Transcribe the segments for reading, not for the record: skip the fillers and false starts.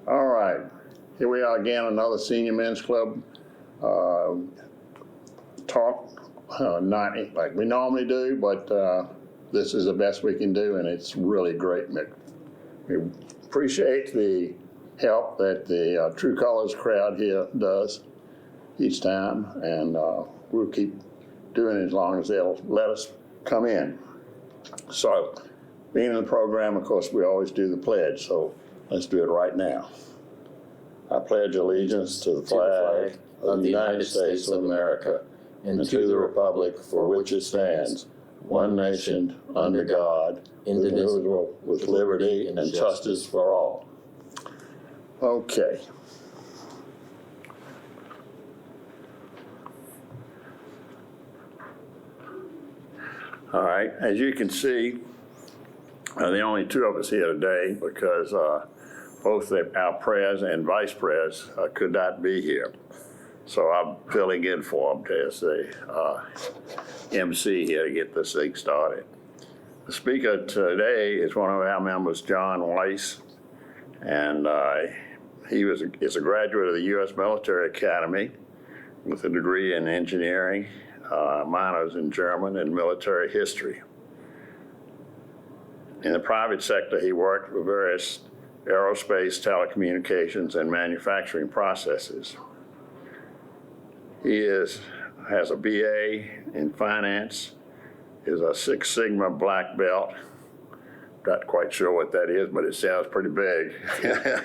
All right, here we are again, another Senior Men's Club talk, not like we normally do, but this is the best we can do, and it's really great, Mick. We appreciate the help that the True Colors crowd here does each time, and we'll keep doing it as long as they'll let us come in. So, being in the program, of course, we always do the pledge, so let's do it right now. I pledge allegiance to the flag of the United States of America and to the republic for which it stands, one nation, under God, indivisible, with liberty and justice for all. Okay. All right, as you can see, the only two of us here today because both our pres and vice pres could not be here. So I'm filling in for them as the MC here to get this thing started. The speaker today is one of our members, John Weisz, and he is a graduate of the U.S. Military Academy with a degree in engineering, minors in German and military history. In the private sector, he worked with various aerospace, telecommunications, and manufacturing processes. He has a BA in finance, is a Six Sigma black belt. Not quite sure what that is, but it sounds pretty big.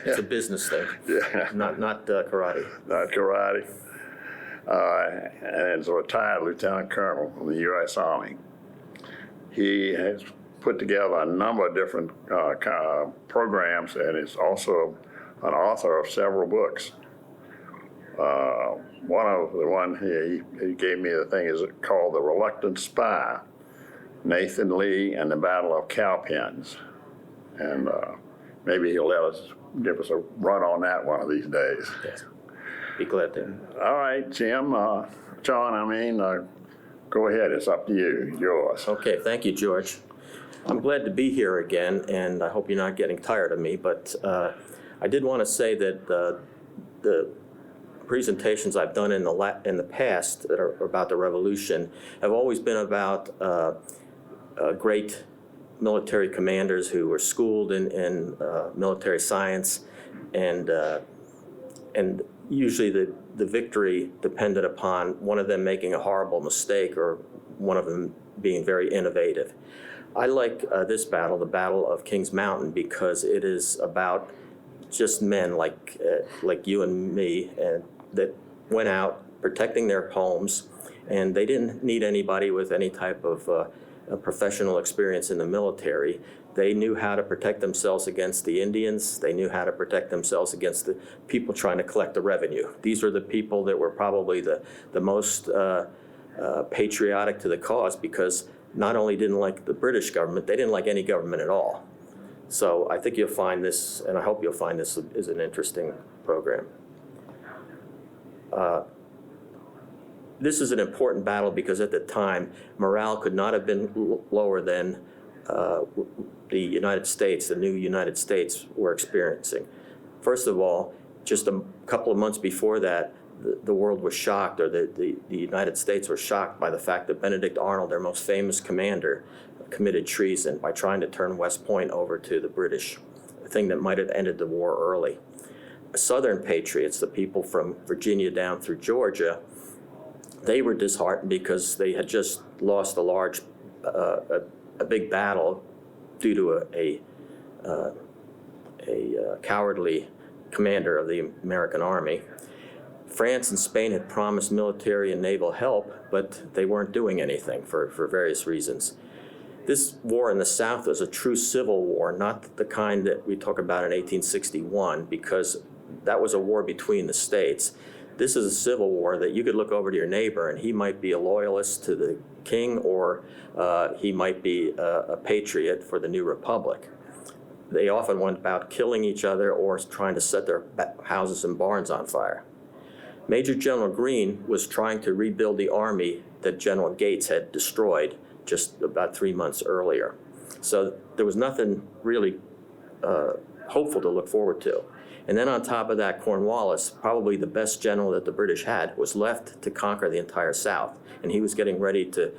It's a business thing. Yeah. Not karate. Not karate. And is a retired lieutenant colonel from the U.S. Army. He has put together a number of different programs and is also an author of several books. One he gave me the thing is called The Reluctant Spy, Nathan Lee and the Battle of Cowpens. And maybe he'll give us a run on that one of these days. Yes. Be glad to. All right, Jim, John, go ahead, it's up to you, yours. Okay, thank you, George. I'm glad to be here again, and I hope you're not getting tired of me, but I did want to say that the presentations I've done in the past that are about the revolution have always been about great military commanders who were schooled in military science, and usually the victory depended upon one of them making a horrible mistake or one of them being very innovative. I like this battle, the Battle of Kings Mountain, because it is about just men like you and me, and that went out protecting their homes, and they didn't need anybody with any type of professional experience in the military. They knew how to protect themselves against the Indians. They knew how to protect themselves against the people trying to collect the revenue. These were the people that were probably the most patriotic to the cause, because not only didn't like the British government, they didn't like any government at all. So I think you'll find this, and I hope you'll find this is an interesting program. This is an important battle because at the time, morale could not have been lower than the United States, the new United States, were experiencing. First of all, just a couple of months before that, the world was shocked, or the United States were shocked by the fact that Benedict Arnold, their most famous commander, committed treason by trying to turn West Point over to the British, a thing that might have ended the war early. Southern patriots, the people from Virginia down through Georgia, they were disheartened because they had just lost a big battle due to a cowardly commander of the American Army. France and Spain had promised military and naval help, but they weren't doing anything for various reasons. This war in the South was a true civil war, not the kind that we talk about in 1861, because that was a war between the states. This is a civil war that you could look over to your neighbor and he might be a loyalist to the king, or he might be a patriot for the new republic. They often went about killing each other or trying to set their houses and barns on fire. Major General Greene was trying to rebuild the army that General Gates had destroyed just about 3 months earlier. So there was nothing really hopeful to look forward to. And then on top of that, Cornwallis, probably the best general that the British had, was left to conquer the entire South. And he was getting ready to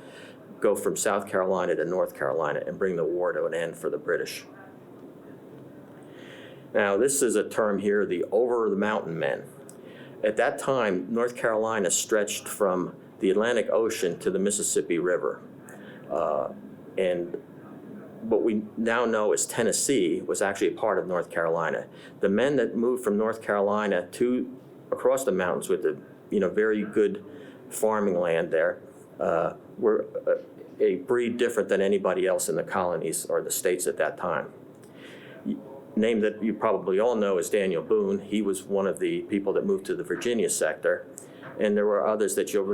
go from South Carolina to North Carolina and bring the war to an end for the British. Now, this is a term here, the over-the-mountain men. At that time, North Carolina stretched from the Atlantic Ocean to the Mississippi River. And what we now know as Tennessee was actually a part of North Carolina. The men that moved from North Carolina to across the mountains with the very good farming land there were a breed different than anybody else in the colonies or the states at that time. Name that you probably all know is Daniel Boone. He was one of the people that moved to the Virginia sector. And there were others that you'll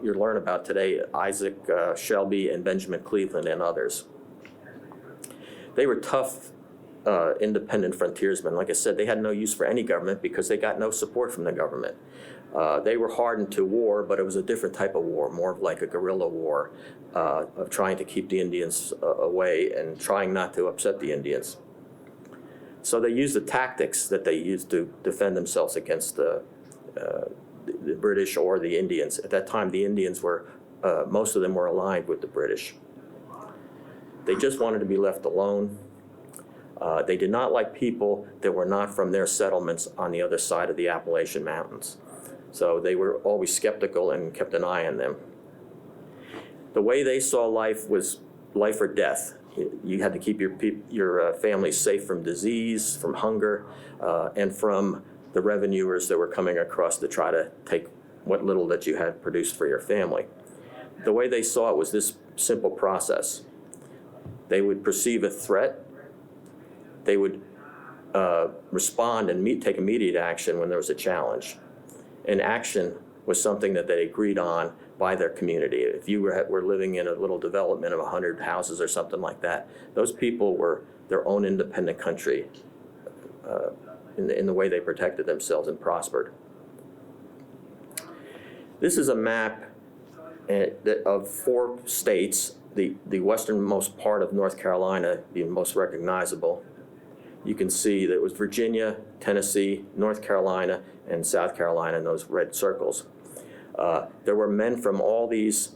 learn about today, Isaac Shelby and Benjamin Cleveland and others. They were tough, independent frontiersmen. Like I said, they had no use for any government because they got no support from the government. They were hardened to war, but it was a different type of war, more of like a guerrilla war of trying to keep the Indians away and trying not to upset the Indians. So they used the tactics that they used to defend themselves against the British or the Indians. At that time, the Indians were, most of them were aligned with the British. They just wanted to be left alone. They did not like people that were not from their settlements on the other side of the Appalachian Mountains. So they were always skeptical and kept an eye on them. The way they saw life was life or death. You had to keep your family safe from disease, from hunger, and from the revenuers that were coming across to try to take what little that you had produced for your family. The way they saw it was this simple process. They would perceive a threat. They would respond and take immediate action when there was a challenge. And action was something that they agreed on by their community. If you were living in a little development of 100 houses or something like that, those people were their own independent country in the way they protected themselves and prospered. This is a map of 4 states, the westernmost part of North Carolina being most recognizable. You can see that it was Virginia, Tennessee, North Carolina, and South Carolina in those red circles. There were men from all these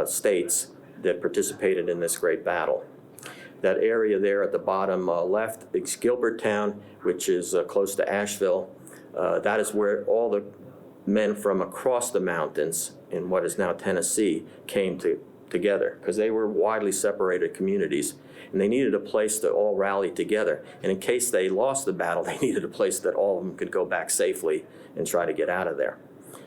states that participated in this great battle. That area there at the bottom left is Gilberttown, which is close to Asheville. That is where all the men from across the mountains in what is now Tennessee came together, because they were widely separated communities, and they needed a place to all rally together. And in case they lost the battle, they needed a place that all of them could go back safely and try to get out of there.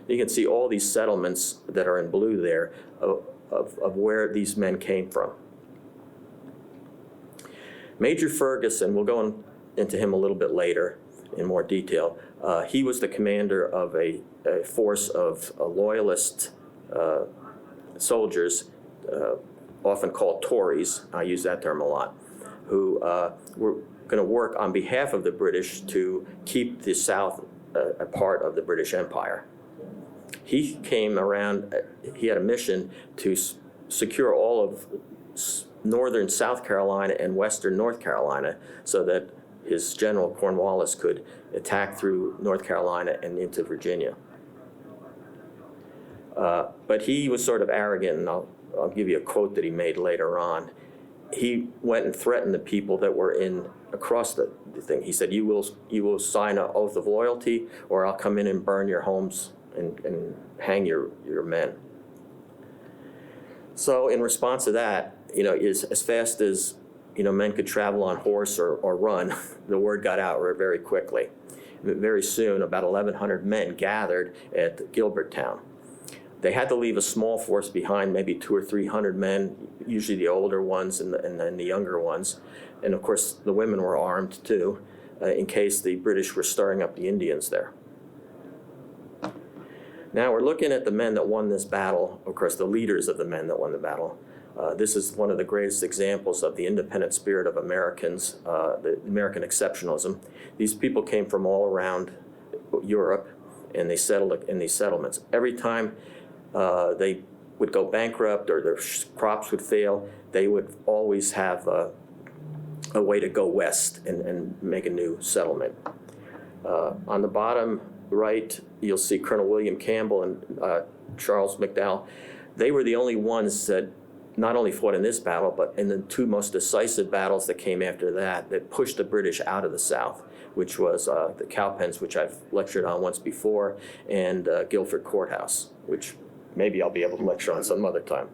You can see all these settlements that are in blue there of where these men came from. Major Ferguson, we'll go into him a little bit later in more detail. He was the commander of a force of loyalist soldiers, often called Tories, I use that term a lot, who were going to work on behalf of the British to keep the South a part of the British Empire. He came around, he had a mission to secure all of northern South Carolina and western North Carolina so that his general Cornwallis could attack through North Carolina and into Virginia. But he was sort of arrogant, and I'll give you a quote that he made later on. He went and threatened the people that were across the thing. He said, you will sign an oath of loyalty, or I'll come in and burn your homes and hang your men. So in response to that, as fast as men could travel on horse or run, the word got out very quickly. Very soon, about 1,100 men gathered at Gilberttown. They had to leave a small force behind, maybe 200 or 300 men, usually the older ones and then the younger ones. And of course, the women were armed too, in case the British were stirring up the Indians there. Now we're looking at the men that won this battle, of course, the leaders of the men that won the battle. This is one of the greatest examples of the independent spirit of Americans, the American exceptionalism. These people came from all around Europe, and they settled in these settlements. Every time they would go bankrupt or their crops would fail, they would always have a way to go west and make a new settlement. On the bottom right, you'll see Colonel William Campbell and Charles McDowell. They were the only ones that not only fought in this battle, but in the two most decisive battles that came after that pushed the British out of the South, which was the Cowpens, which I've lectured on once before, and Guilford Courthouse, which maybe I'll be able to lecture on some other time.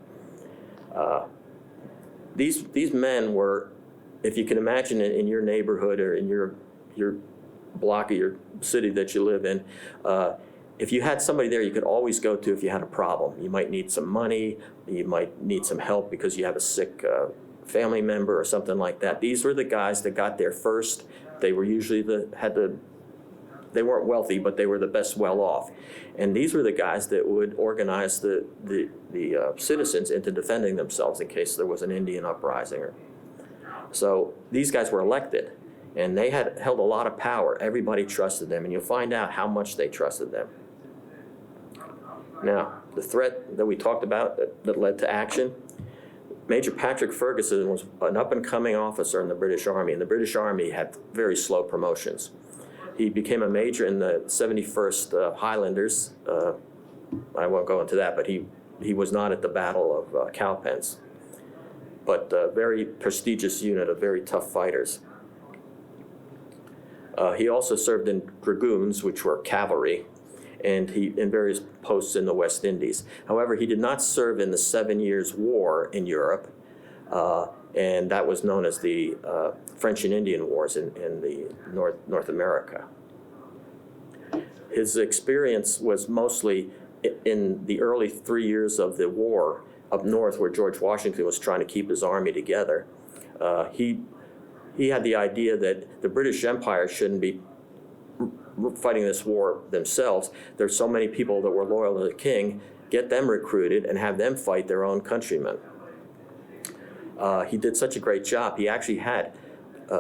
These men were, if you can imagine in your neighborhood or in your block of your city that you live in, if you had somebody there you could always go to if you had a problem. You might need some money, you might need some help because you have a sick family member or something like that. These were the guys that got there first. They were usually they weren't wealthy, but they were the best well off. And these were the guys that would organize the citizens into defending themselves in case there was an Indian uprising. So these guys were elected, and they had held a lot of power. Everybody trusted them, and you'll find out how much they trusted them. Now, the threat that we talked about that led to action, Major Patrick Ferguson was an up-and-coming officer in the British Army, and the British Army had very slow promotions. He became a major in the 71st Highlanders. I won't go into that, but he was not at the Battle of Cowpens. But a very prestigious unit of very tough fighters. He also served in dragoons, which were cavalry, and he in various posts in the West Indies. However, he did not serve in the 7 Years' War in Europe, and that was known as the French and Indian Wars in the North America. His experience was mostly in the early 3 years of the war up north, where George Washington was trying to keep his army together. He had the idea that the British Empire shouldn't be fighting this war themselves. There's so many people that were loyal to the king, get them recruited and have them fight their own countrymen. He did such a great job. He actually had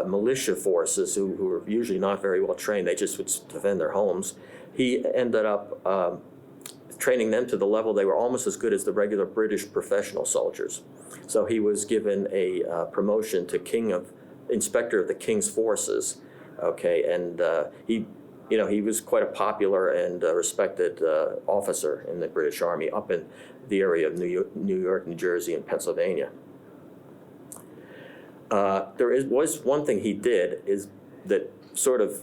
militia forces who were usually not very well trained. They just would defend their homes. He ended up training them to the level they were almost as good as the regular British professional soldiers. So he was given a promotion to Inspector of the King's Forces. Okay, and he was quite a popular and respected officer in the British Army up in the area of New York, New Jersey, and Pennsylvania. Was one thing he did is that sort of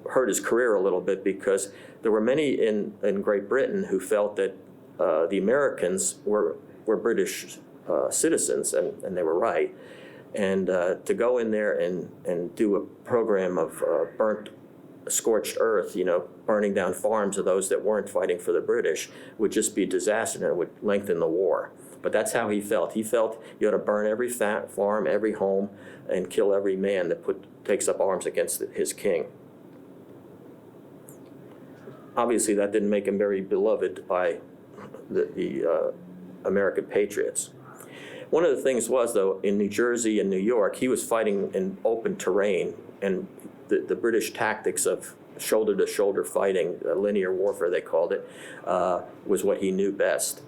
hurt his career a little bit, because there were many in Great Britain who felt that the Americans were British citizens, and they were right. And to go in there and do a program of scorched earth, burning down farms of those that weren't fighting for the British, would just be a disaster, and it would lengthen the war. But that's how he felt. He felt you ought to burn every farm, every home, and kill every man that takes up arms against his king. Obviously, that didn't make him very beloved by the American patriots. One of the things was, though, in New Jersey and New York, he was fighting in open terrain, and the British tactics of shoulder-to-shoulder fighting, linear warfare they called it, was what he knew best.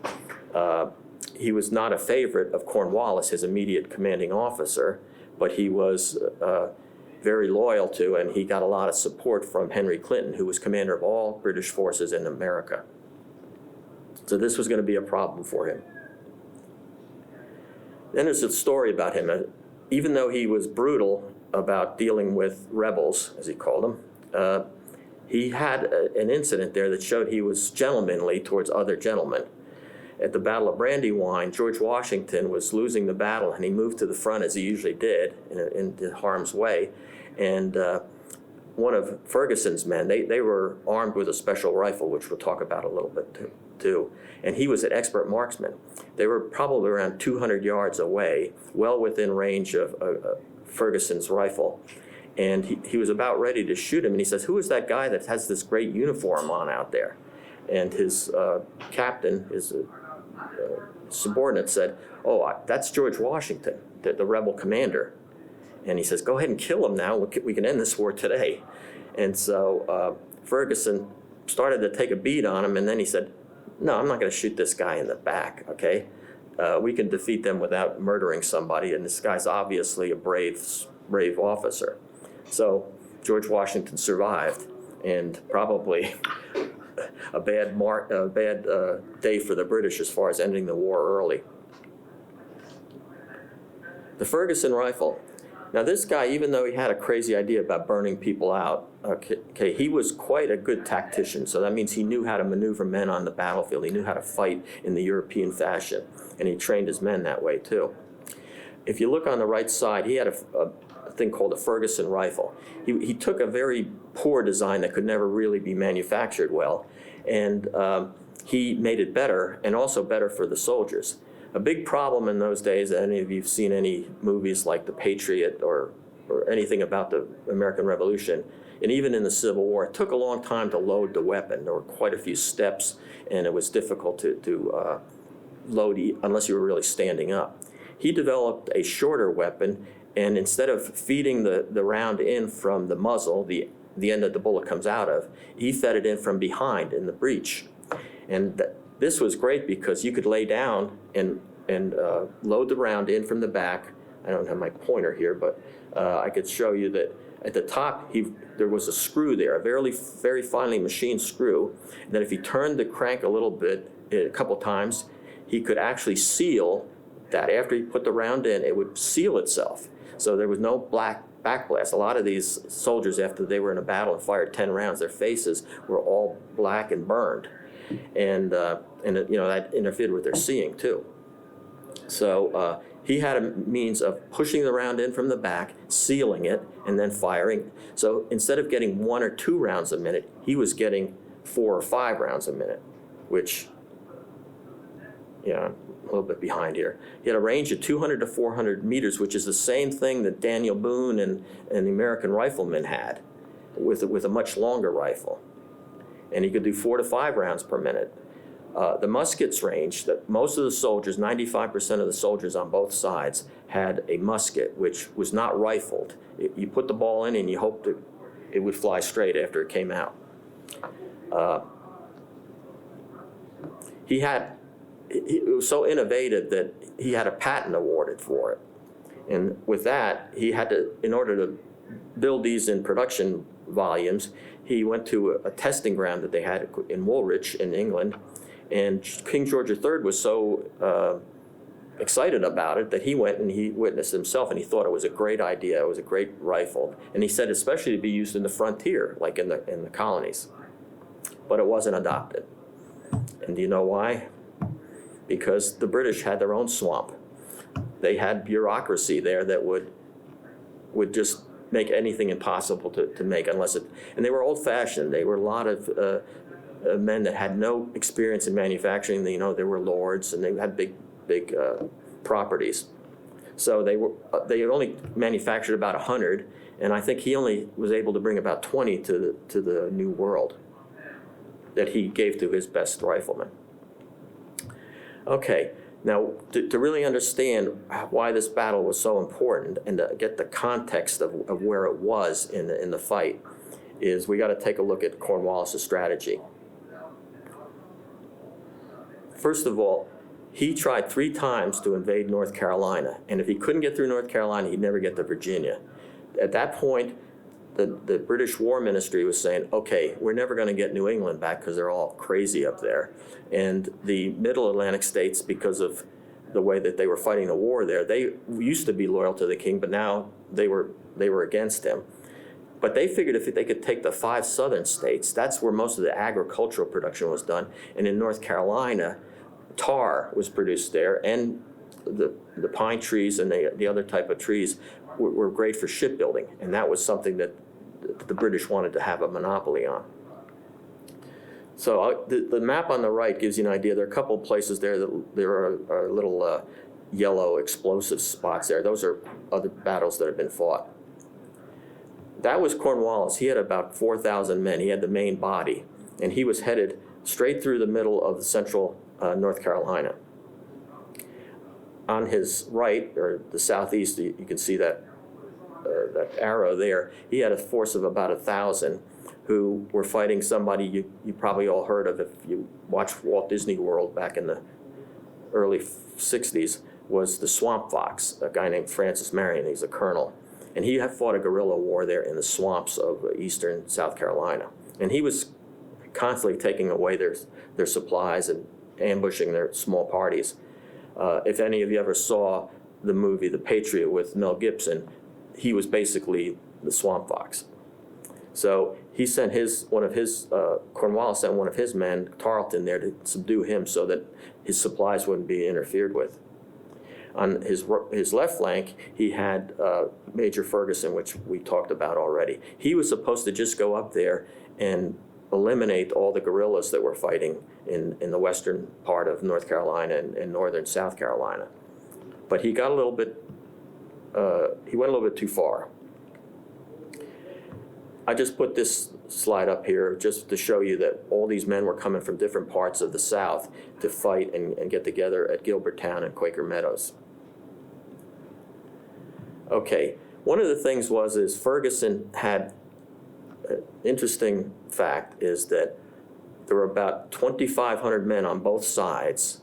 He was not a favorite of Cornwallis, his immediate commanding officer, but he was very loyal to, and he got a lot of support from Henry Clinton, who was commander of all British forces in America. So this was going to be a problem for him. Then there's a story about him. Even though he was brutal about dealing with rebels, as he called them, he had an incident there that showed he was gentlemanly towards other gentlemen. At the Battle of Brandywine, George Washington was losing the battle, and he moved to the front, as he usually did, into harm's way. And one of Ferguson's men, they were armed with a special rifle, which we'll talk about a little bit too. And he was an expert marksman. They were probably around 200 yards away, well within range of Ferguson's rifle. And he was about ready to shoot him, and he says, "Who is that guy that has this great uniform on out there?" And his captain, his subordinate, said, "Oh, that's George Washington, the rebel commander." And he says, "Go ahead and kill him now. We can end this war today." And so Ferguson started to take a beat on him, and then he said, "No, I'm not going to shoot this guy in the back, okay? We can defeat them without murdering somebody, and this guy's obviously a brave officer." So George Washington survived, and probably a bad day for the British as far as ending the war early. The Ferguson rifle. Now this guy, even though he had a crazy idea about burning people out, okay, he was quite a good tactician. So that means he knew how to maneuver men on the battlefield. He knew how to fight in the European fashion, and he trained his men that way too. If you look on the right side, he had a thing called a Ferguson rifle. He took a very poor design that could never really be manufactured well, and he made it better, and also better for the soldiers. A big problem in those days, any of you have seen any movies like The Patriot or anything about the American Revolution, and even in the Civil War, it took a long time to load the weapon. There were quite a few steps, and it was difficult to load unless you were really standing up. He developed a shorter weapon, and instead of feeding the round in from the muzzle, the end that the bullet comes out of, he fed it in from behind in the breech. And this was great because you could lay down and load the round in from the back. I don't have my pointer here, but I could show you that at the top there was a screw there, a very finely machined screw. And then if he turned the crank a little bit, a couple times, he could actually seal that. After he put the round in, it would seal itself. So there was no black backblast. A lot of these soldiers, after they were in a battle and fired 10 rounds, their faces were all black and burned. And that interfered with their seeing too. So he had a means of pushing the round in from the back, sealing it, and then firing. So instead of getting 1 or 2 rounds a minute, he was getting 4 or 5 rounds a minute, which, I'm a little bit behind here. He had a range of 200 to 400 meters, which is the same thing that Daniel Boone and the American riflemen had, with a much longer rifle. And he could do 4 to 5 rounds per minute. The muskets range, that most of the soldiers, 95% of the soldiers on both sides, had a musket which was not rifled. You put the ball in and you hoped it would fly straight after it came out. It was so innovative that he had a patent awarded for it. And with that, he had to, in order to build these in production volumes, he went to a testing ground that they had in Woolwich in England, and King George III was so excited about it that he went and he witnessed himself, and he thought it was a great idea. It was a great rifle, and he said especially to be used in the frontier, like in the colonies. But it wasn't adopted. And do you know why? Because the British had their own swamp. They had bureaucracy there that would just make anything impossible to make, and they were old-fashioned. They were a lot of men that had no experience in manufacturing. They were lords, and they had big properties. So they only manufactured about 100, and I think he only was able to bring about 20 to the New World that he gave to his best riflemen. Okay, now to really understand why this battle was so important and to get the context of where it was in the fight, is we got to take a look at Cornwallis' strategy. First of all, he tried 3 times to invade North Carolina, and if he couldn't get through North Carolina, he'd never get to Virginia. At that point, the British War Ministry was saying, okay, we're never going to get New England back because they're all crazy up there. And the middle Atlantic states, because of the way that they were fighting the war there, they used to be loyal to the king, but now they were against him. But they figured if they could take the 5 southern states, that's where most of the agricultural production was done. And in North Carolina, tar was produced there, and the pine trees and the other type of trees were great for shipbuilding. And that was something that the British wanted to have a monopoly on. So the map on the right gives you an idea. There are a couple of places there that there are little yellow explosive spots there. Those are other battles that have been fought. That was Cornwallis. He had about 4,000 men. He had the main body, and he was headed straight through the middle of central North Carolina. On his right, or the southeast, you can see that arrow there. He had a force of about 1,000 who were fighting somebody you probably all heard of if you watched Walt Disney World back in the early 60s, was the Swamp Fox, a guy named Francis Marion. He's a colonel. And he had fought a guerrilla war there in the swamps of eastern South Carolina. And he was constantly taking away their supplies and ambushing their small parties. If any of you ever saw the movie The Patriot with Mel Gibson, he was basically the swamp fox. So he sent Cornwallis sent one of his men, Tarleton, there to subdue him so that his supplies wouldn't be interfered with. On his left flank, he had Major Ferguson, which we talked about already. He was supposed to just go up there and eliminate all the guerrillas that were fighting in the western part of North Carolina and northern South Carolina. But he got he went a little bit too far. I just put this slide up here just to show you that all these men were coming from different parts of the South to fight and get together at Gilberttown and Quaker Meadows. Okay, one of the things is Ferguson had an interesting fact is that there were about 2,500 men on both sides,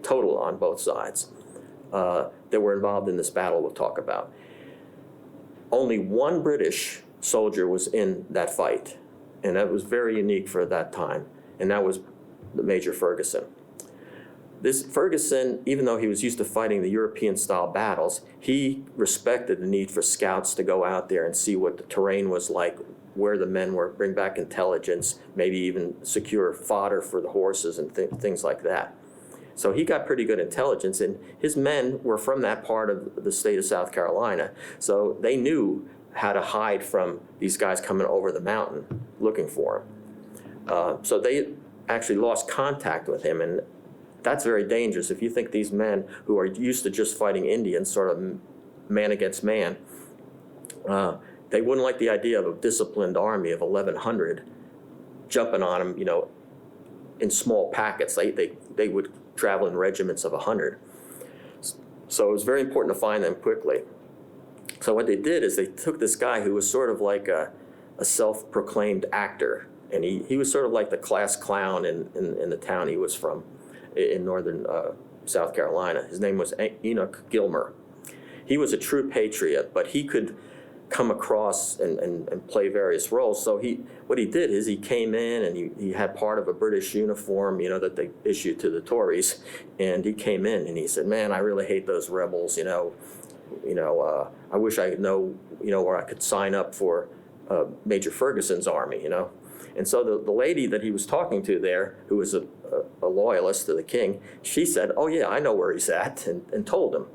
total on both sides, that were involved in this battle we'll talk about. Only one British soldier was in that fight, and that was very unique for that time, and that was the Major Ferguson. This Ferguson, even though he was used to fighting the European-style battles, he respected the need for scouts to go out there and see what the terrain was like, where the men were, bring back intelligence, maybe even secure fodder for the horses and things like that. So he got pretty good intelligence, and his men were from that part of the state of South Carolina, so they knew how to hide from these guys coming over the mountain looking for him. So they actually lost contact with him, and that's very dangerous. If you think these men who are used to just fighting Indians, sort of man against man, they wouldn't like the idea of a disciplined army of 1,100 jumping on them, in small packets. They would travel in regiments of 100. So it was very important to find them quickly. So what they did is they took this guy who was sort of like a self-proclaimed actor, and he was sort of like the class clown in the town he was from in northern South Carolina. His name was Enoch Gilmer. He was a true patriot, but he could come across and play various roles. So what he did is he came in and he had part of a British uniform, that they issued to the Tories, and he came in and he said, "Man, I really hate those rebels, I wish I could know, where I could sign up for Major Ferguson's army, And so the lady that he was talking to there, who was a loyalist to the king, she said, "Oh yeah, I know where he's at," and told him.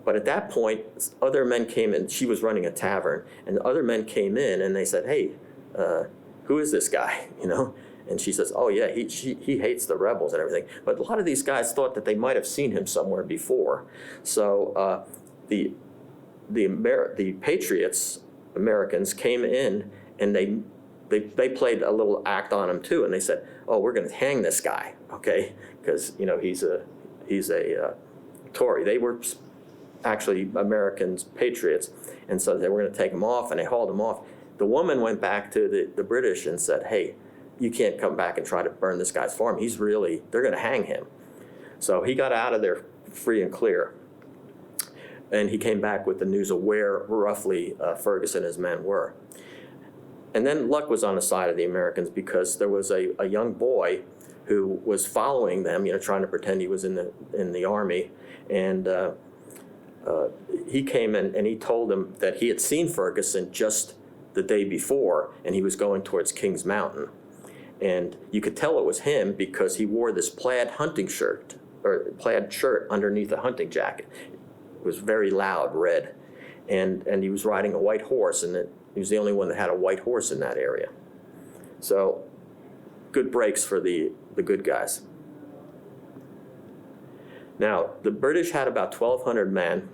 But at that point, other men came in. She was running a tavern, and other men came in and they said, "Hey, who is this guy?" And she says, "Oh yeah, he hates the rebels and everything." But a lot of these guys thought that they might have seen him somewhere before. So the Patriots, Americans, came in and they played a little act on him too, and they said, "Oh, we're going to hang this guy, okay? Because he's a Tory." They were actually Americans, patriots, and so they were going to take him off, and they hauled him off. The woman went back to the British and said, "Hey, you can't come back and try to burn this guy's farm. They're going to hang him." So he got out of there free and clear, and he came back with the news of where roughly Ferguson and his men were. And then luck was on the side of the Americans, because there was a young boy who was following them, trying to pretend he was in the army, and he came in and he told them that he had seen Ferguson just the day before, and he was going towards Kings Mountain. And you could tell it was him because he wore this plaid shirt underneath a hunting jacket. It was very loud red, and he was riding a white horse, and he was the only one that had a white horse in that area. So good breaks for the good guys. Now, the British had about 1,200 men.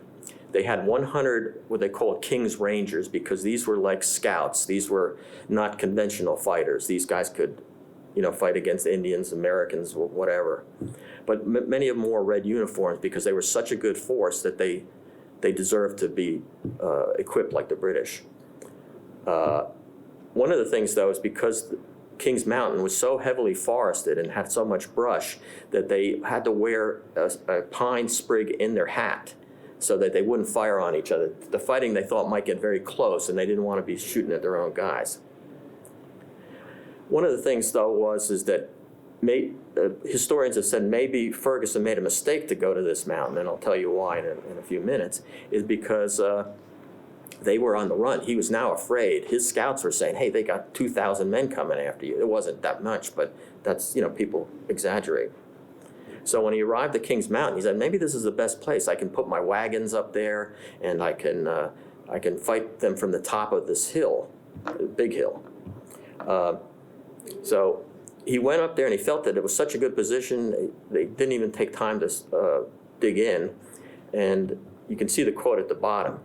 They had 100 what they called King's Rangers, because these were like scouts. These were not conventional fighters. These guys could, fight against Indians, Americans, whatever. But many of them wore red uniforms because they were such a good force that they deserved to be equipped like the British. One of the things, though, is because Kings Mountain was so heavily forested and had so much brush that they had to wear a pine sprig in their hat so that they wouldn't fire on each other. The fighting they thought might get very close, and they didn't want to be shooting at their own guys. One of the things, though, is that historians have said maybe Ferguson made a mistake to go to this mountain, and I'll tell you why in a few minutes, is because they were on the run. He was now afraid. His scouts were saying, hey, they got 2,000 men coming after you. It wasn't that much, but that's, people exaggerate. So when he arrived at Kings Mountain, he said, maybe this is the best place. I can put my wagons up there, and I can fight them from the top of this hill, big hill. So he went up there, and he felt that it was such a good position, they didn't even take time to dig in. And you can see the quote at the bottom.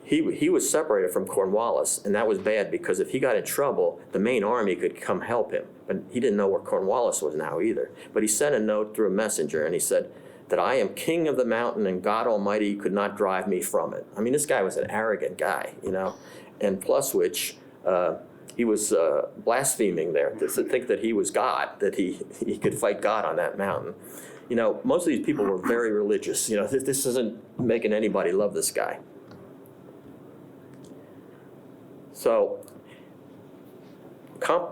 He was separated from Cornwallis, and that was bad because if he got in trouble, the main army could come help him. But he didn't know where Cornwallis was now either. But he sent a note through a messenger, and he said that I am king of the mountain, and God Almighty could not drive me from it. I mean, this guy was an arrogant guy, and plus which, he was blaspheming there to think that he was God, that he could fight God on that mountain. Most of these people were very religious. This isn't making anybody love this guy. So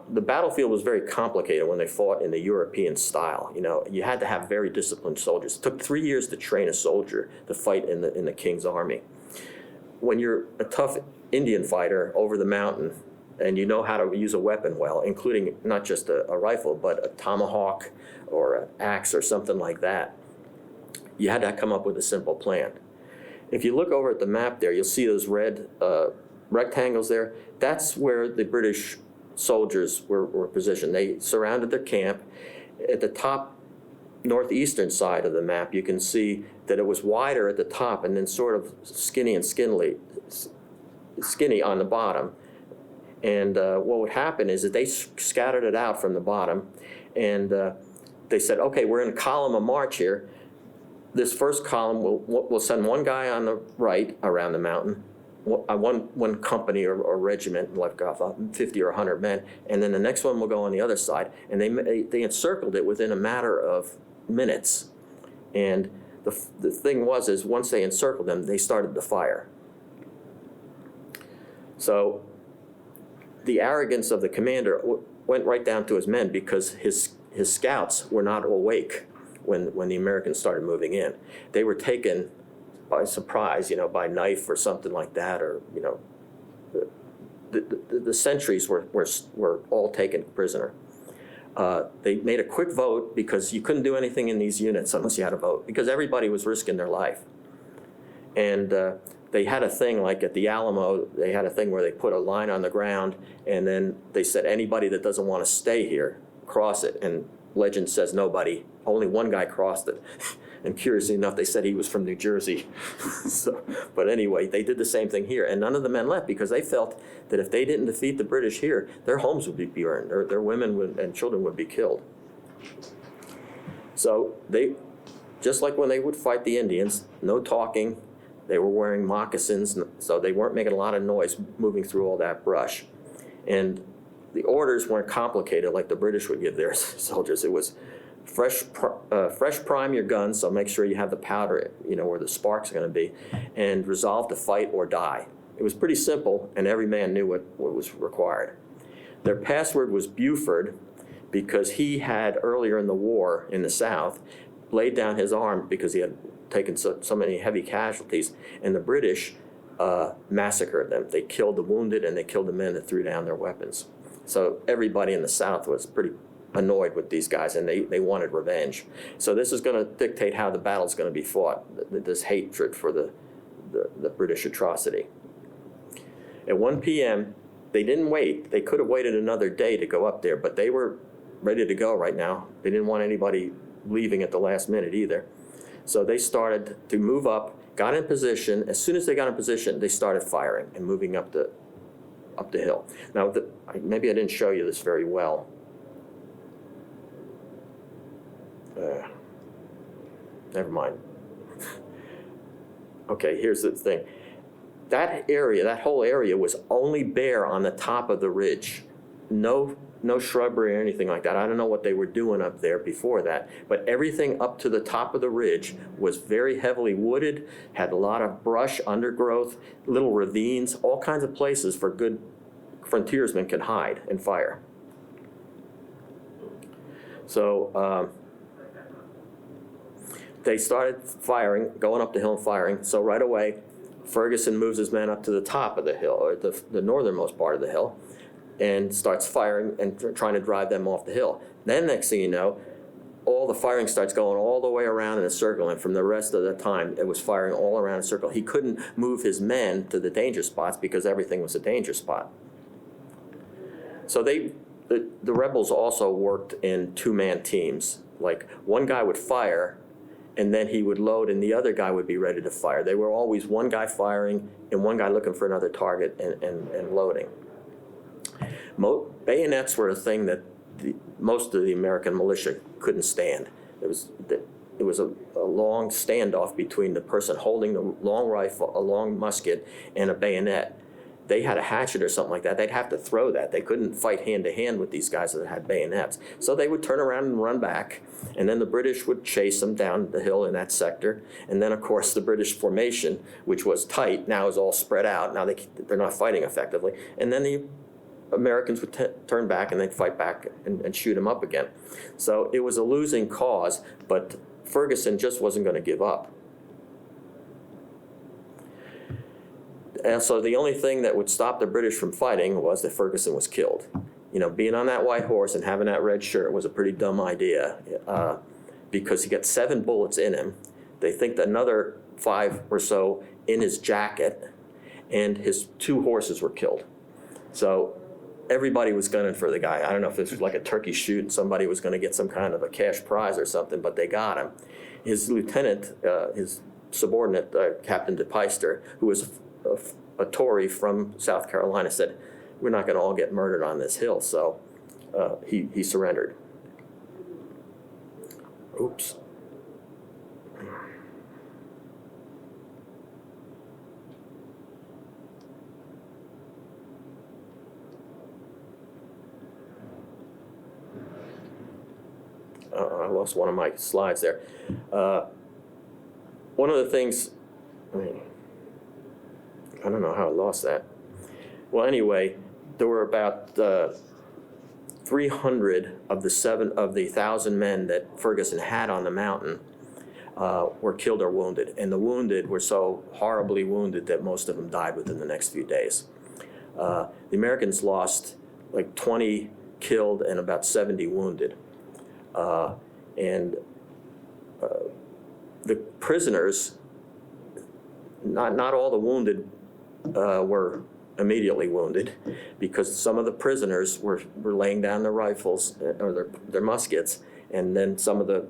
the battlefield was very complicated when they fought in the European style. You had to have very disciplined soldiers. It took 3 years to train a soldier to fight in the king's army. When you're a tough Indian fighter over the mountain, and you know how to use a weapon well, including not just a rifle, but a tomahawk or an axe or something like that, you had to come up with a simple plan. If you look over at the map there, you'll see those red rectangles there. That's where the British soldiers were positioned. They surrounded their camp. At the top northeastern side of the map, you can see that it was wider at the top and then sort of skinny on the bottom. And what would happen is that they scattered it out from the bottom, and they said, okay, we're in a column of march here. This first column, we'll send one guy on the right around the mountain, one company or regiment, like 50 or 100 men, and then the next one will go on the other side. And they encircled it within a matter of minutes. And the thing is once they encircled them, they started to fire. So the arrogance of the commander went right down to his men because his scouts were not awake when the Americans started moving in. They were taken by surprise, by knife or something like that, or the sentries were all taken prisoner. They made a quick vote because you couldn't do anything in these units unless you had a vote, because everybody was risking their life. And they had a thing like at the Alamo, they had a thing where they put a line on the ground, and then they said anybody that doesn't want to stay here, cross it. And legend says nobody. Only one guy crossed it. And curiously enough, they said he was from New Jersey. But anyway, they did the same thing here. And none of the men left because they felt that if they didn't defeat the British here, their homes would be burned, or their women and children would be killed. So they, just like when they would fight the Indians, no talking. They were wearing moccasins, so they weren't making a lot of noise moving through all that brush. And the orders weren't complicated like the British would give their soldiers. It was fresh prime your guns, so make sure you have the powder, where the sparks are going to be, and resolve to fight or die. It was pretty simple, and every man knew what was required. Their password was Buford because he had, earlier in the war in the South, laid down his arm because he had taken so many heavy casualties, and the British massacred them. They killed the wounded and they killed the men that threw down their weapons. So everybody in the South was pretty annoyed with these guys, and they wanted revenge. So this is going to dictate how the battle's going to be fought, this hatred for the British atrocity. At 1 p.m., they didn't wait. They could have waited another day to go up there, but they were ready to go right now. They didn't want anybody leaving at the last minute either. So they started to move up, got in position. As soon as they got in position, they started firing and moving up the hill. Now, maybe I didn't show you this very well. Never mind. Okay, here's the thing. That whole area was only bare on the top of the ridge. no shrubbery or anything like that. I don't know what they were doing up there before that, but everything up to the top of the ridge was very heavily wooded, had a lot of brush, undergrowth, little ravines, all kinds of places for good frontiersmen could hide and fire. So they started firing, going up the hill and firing. So right away, Ferguson moves his men up to the top of the hill, or the northernmost part of the hill, and starts firing and trying to drive them off the hill. Then next thing you know, all the firing starts going all the way around in a circle, and from the rest of the time, it was firing all around a circle. He couldn't move his men to the danger spots because everything was a danger spot. So the rebels also worked in two-man teams. Like one guy would fire, and then he would load, and the other guy would be ready to fire. They were always one guy firing and one guy looking for another target and loading. Bayonets were a thing that most of the American militia couldn't stand. It was a long standoff between the person holding the long rifle, a long musket, and a bayonet. They had a hatchet or something like that, they'd have to throw that. They couldn't fight hand-to-hand with these guys that had bayonets. So they would turn around and run back, and then the British would chase them down the hill in that sector. And then, of course, the British formation, which was tight, now is all spread out. Now they're not fighting effectively. And then the Americans would turn back, and they'd fight back and shoot them up again. So it was a losing cause, but Ferguson just wasn't going to give up. And so the only thing that would stop the British from fighting was that Ferguson was killed. You know, being on that white horse and having that red shirt was a pretty dumb idea because he got 7 bullets in him. They think that another 5 or so in his jacket, and his 2 horses were killed. So everybody was gunning for the guy. I don't know if this was like a turkey shoot and somebody was going to get some kind of a cash prize or something, but they got him. His lieutenant, his subordinate, Captain DePeyster, who was a Tory from South Carolina, said, "We're not going to all get murdered on this hill," so he surrendered. Oops. I lost one of my slides there. One of the things, I don't know how I lost that. Well, anyway, there were about 300 of the 1,000 men that Ferguson had on the mountain were killed or wounded. And the wounded were so horribly wounded that most of them died within the next few days. The Americans lost like 20 killed and about 70 wounded. The prisoners, not all the wounded were immediately wounded, because some of the prisoners were laying down their rifles or their muskets, and then some of the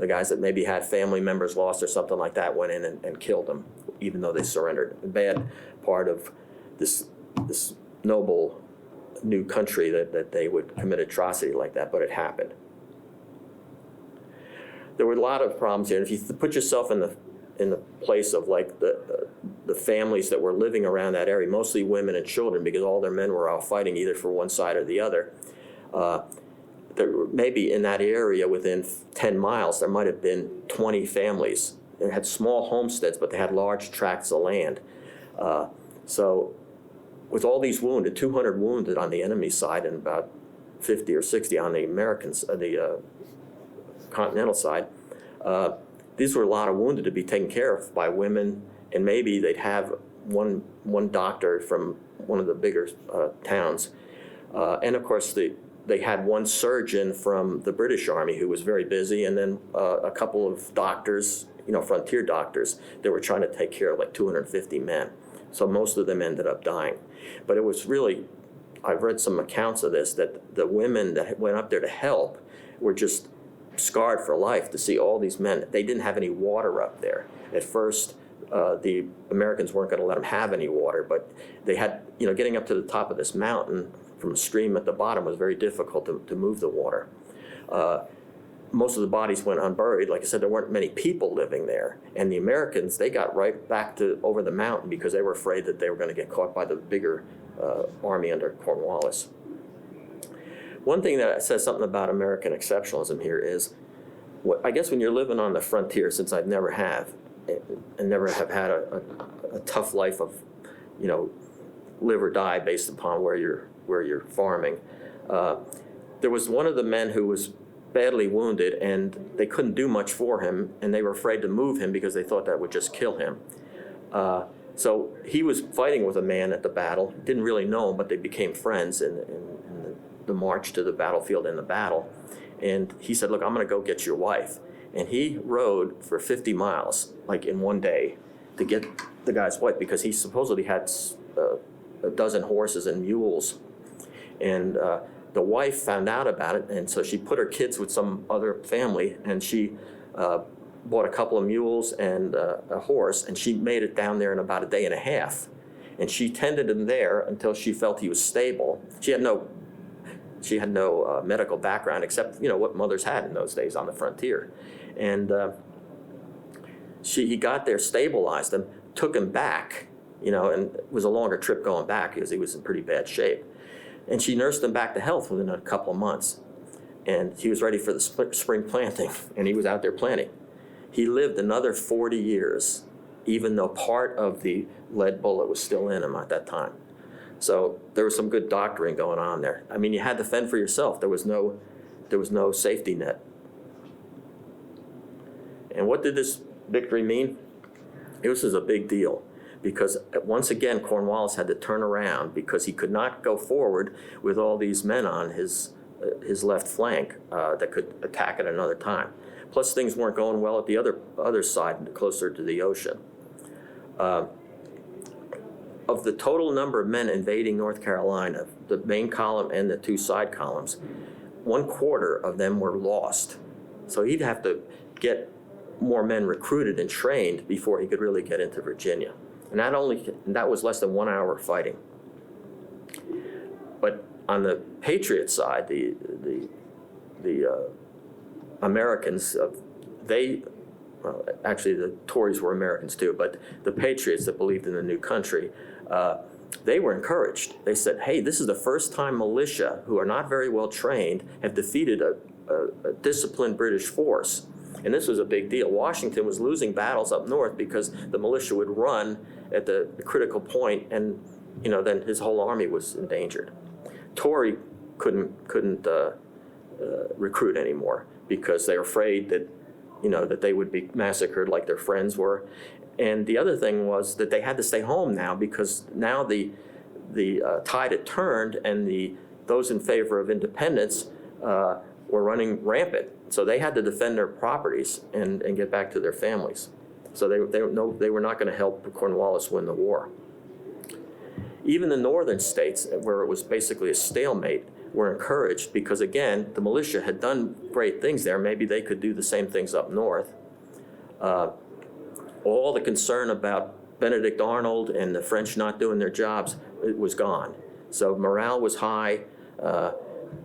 guys that maybe had family members lost or something like that went in and killed them, even though they surrendered. A bad part of this noble new country that they would commit atrocity like that, but it happened. There were a lot of problems here. If you put yourself in the place of like the families that were living around that area, mostly women and children, because all their men were out fighting either for one side or the other. There maybe in that area within 10 miles, there might have been 20 families. They had small homesteads, but they had large tracts of land. So with all these wounded, 200 wounded on the enemy side and about 50 or 60 on the Americans, the continental side, these were a lot of wounded to be taken care of by women, and maybe they'd have one doctor from one of the bigger towns. And of course, they had one surgeon from the British Army who was very busy, and then a couple of doctors, frontier doctors, that were trying to take care of like 250 men. So most of them ended up dying. But it was really, I've read some accounts of this, that the women that went up there to help were just scarred for life to see all these men. They didn't have any water up there. At first, the Americans weren't going to let them have any water, but they had, getting up to the top of this mountain from a stream at the bottom was very difficult to move the water. Most of the bodies went unburied. Like I said, there weren't many people living there. And the Americans, they got right back to over the mountain because they were afraid that they were going to get caught by the bigger army under Cornwallis. One thing that says something about American exceptionalism here is, I guess when you're living on the frontier, since I never have, and never have had a tough life of, you know, live or die based upon where you're farming. There was one of the men who was badly wounded, and they couldn't do much for him, and they were afraid to move him because they thought that would just kill him. So he was fighting with a man at the battle, didn't really know him, but they became friends in the march to the battlefield and the battle. And he said, look, I'm gonna go get your wife. And he rode for 50 miles, like in one day, to get the guy's wife, because he supposedly had a dozen horses and mules. And the wife found out about it, and so she put her kids with some other family, and she bought a couple of mules and a horse, and she made it down there in about a day and a half. And she tended him there until she felt he was stable. She had no medical background except, you know, what mothers had in those days on the frontier. And he got there, stabilized him, took him back, you know, and it was a longer trip going back because he was in pretty bad shape. And she nursed him back to health within a couple of months. And he was ready for the spring planting, and he was out there planting. He lived another 40 years, even though part of the lead bullet was still in him at that time. So there was some good doctoring going on there. I mean, you had to fend for yourself. There was no safety net. And what did this victory mean? This is a big deal, because once again, Cornwallis had to turn around because he could not go forward with all these men on his left flank that could attack at another time. Plus, things weren't going well at the other side, closer to the ocean. Of the total number of men invading North Carolina, the main column and the two side columns, 1/4 of them were lost. So he'd have to get more men recruited and trained before he could really get into Virginia. And that was less than 1 hour of fighting. But on the Patriot side, the Americans, actually the Tories were Americans too, but the Patriots that believed in the new country, they were encouraged. They said, hey, this is the first time militia, who are not very well trained, have defeated a disciplined British force. And this was a big deal. Washington was losing battles up north because the militia would run at the critical point, and you know, then his whole army was endangered. Tory couldn't recruit anymore because they were afraid that, you know, that they would be massacred like their friends were. And the other thing was that they had to stay home now, because now the tide had turned, and those in favor of independence were running rampant. So they had to defend their properties and get back to their families. So they were not going to help Cornwallis win the war. Even the northern states, where it was basically a stalemate, were encouraged because, again, the militia had done great things there. Maybe they could do the same things up north. All the concern about Benedict Arnold and the French not doing their jobs, it was gone. So morale was high,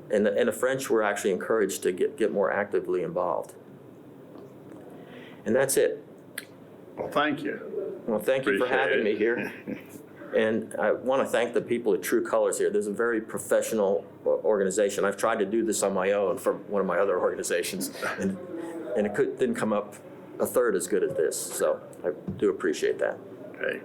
and the French were actually encouraged to get more actively involved. And that's it. Well, thank you. Well, thank you for having me here. And I want to thank the people at True Colors here. There's a very professional organization. I've tried to do this on my own for one of my other organizations, and it didn't come up a third as good as this. So I do appreciate that. Okay.